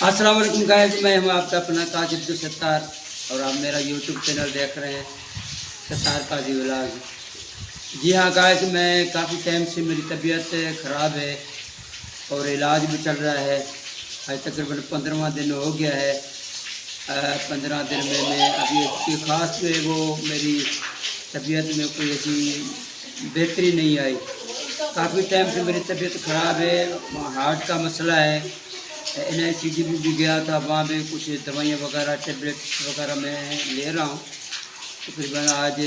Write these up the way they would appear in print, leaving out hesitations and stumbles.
अस्सलाम वालेकुम गाइस, मैं हूं आपका अपना काजी अब्दुल सत्तार और आप मेरा यूट्यूब चैनल देख रहे हैं सत्तार काजी व्लॉग। जी हाँ गाइस, मैं काफ़ी टाइम से मेरी तबीयत ख़राब है और इलाज भी चल रहा है। आज तकरीबन 15वां दिन हो गया है। 15 दिन में मैं अभी इसकी ख़ास जो है वो मेरी तबीयत में कोई ऐसी बेहतरी नहीं आई। काफ़ी टाइम से मेरी तबीयत ख़राब है, हार्ट का मसला है। NICD भी गया था, वहाँ भी कुछ दवाइयाँ वगैरह टेबलेट्स वगैरह मैं ले रहा हूँ। तकरीबन आज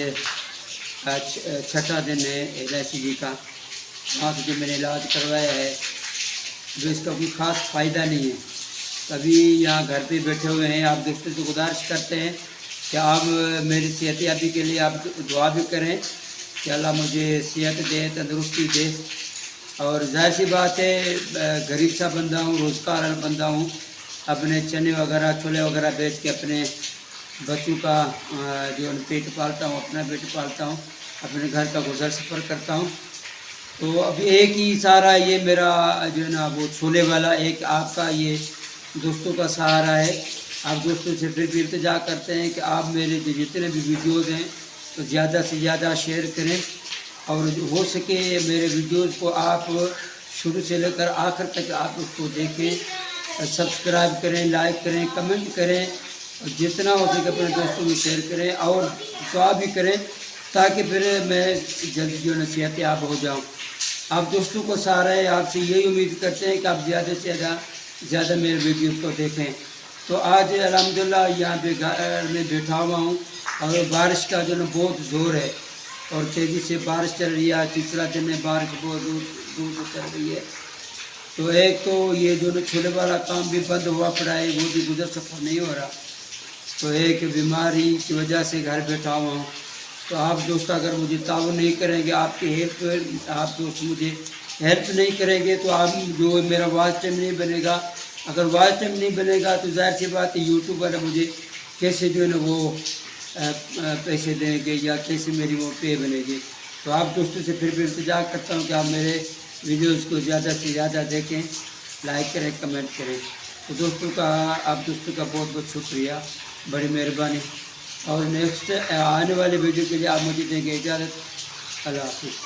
छठा दिन है NICD का। वहाँ से जो मैंने इलाज करवाया है जो इसका कोई ख़ास फ़ायदा नहीं है। अभी यहाँ घर पे बैठे हुए हैं, आप देखते तो गुजारिश करते हैं कि आप मेरी सेहतयाबी के लिए आप दुआ भी करें कि अल्लाह मुझे सेहत दे, तंदुरुस्ती दे। और जाहिर सी बात है, गरीब सा बंदा हूँ, रोज़गार वाला बंदा हूँ। अपने चने वगैरह छोले वगैरह बेच के अपने बच्चों का जो पेट पालता हूँ, अपना पेट पालता हूँ, अपने घर का गुजर सफ़र करता हूँ। तो अब एक ही सहारा ये मेरा जो है ना वो छोले वाला, एक आपका ये दोस्तों का सहारा है। आप दोस्तों से फिर भी इल्तिजा करते हैं कि आप मेरे जो जितने भी वीडियोज़ हैं तो ज़्यादा से ज़्यादा शेयर करें और हो सके मेरे वीडियोज़ को आप शुरू से लेकर आखिर तक आप उसको देखें, सब्सक्राइब करें, लाइक करें, कमेंट करें और जितना हो सके अपने दोस्तों में शेयर करें और दुआ भी करें ताकि फिर मैं जल्दी जो सेहतयाब हो जाऊँ। आप दोस्तों को सहारा है, आपसे यही उम्मीद करते हैं कि आप ज़्यादा से ज़्यादा मेरे वीडियोज़ को देखें। तो आज अल्हम्दुलिल्लाह यहाँ पे घर में बैठा हुआ हूँ और बारिश का जो है बहुत ज़ोर है और तेज़ी से बारिश चल रही है। तीसरा दिन है, बारिश बहुत दूर से चल रही है। तो एक तो ये जो छोले वाला काम भी बंद हुआ पड़ा है, वो भी गुजर सफ़र नहीं हो रहा। तो एक बीमारी की वजह से घर बैठा हुआ हूँ। तो आप दोस्त अगर मुझे ताउन नहीं करेंगे, आपकी हेल्प, आप दोस्त मुझे हेल्प नहीं करेंगे तो आप जो मेरा वॉच टाइम नहीं बनेगा। अगर वॉच टाइम नहीं बनेगा तो जाहिर सी बात है यूट्यूब वाले मुझे कैसे जो है ना वो पैसे देंगे या कैसे मेरी वो पे बनेगी। तो आप दोस्तों से फिर भी इल्तिजा करता हूँ कि आप मेरे वीडियोज़ को ज़्यादा से ज़्यादा देखें, लाइक करें, कमेंट करें। तो दोस्तों का आप दोस्तों का बहुत बहुत शुक्रिया, बड़ी मेहरबानी। और नेक्स्ट आने वाले वीडियो के लिए आप मुझे देंगे इजाज़त। अल्लाह हाफ़िज़।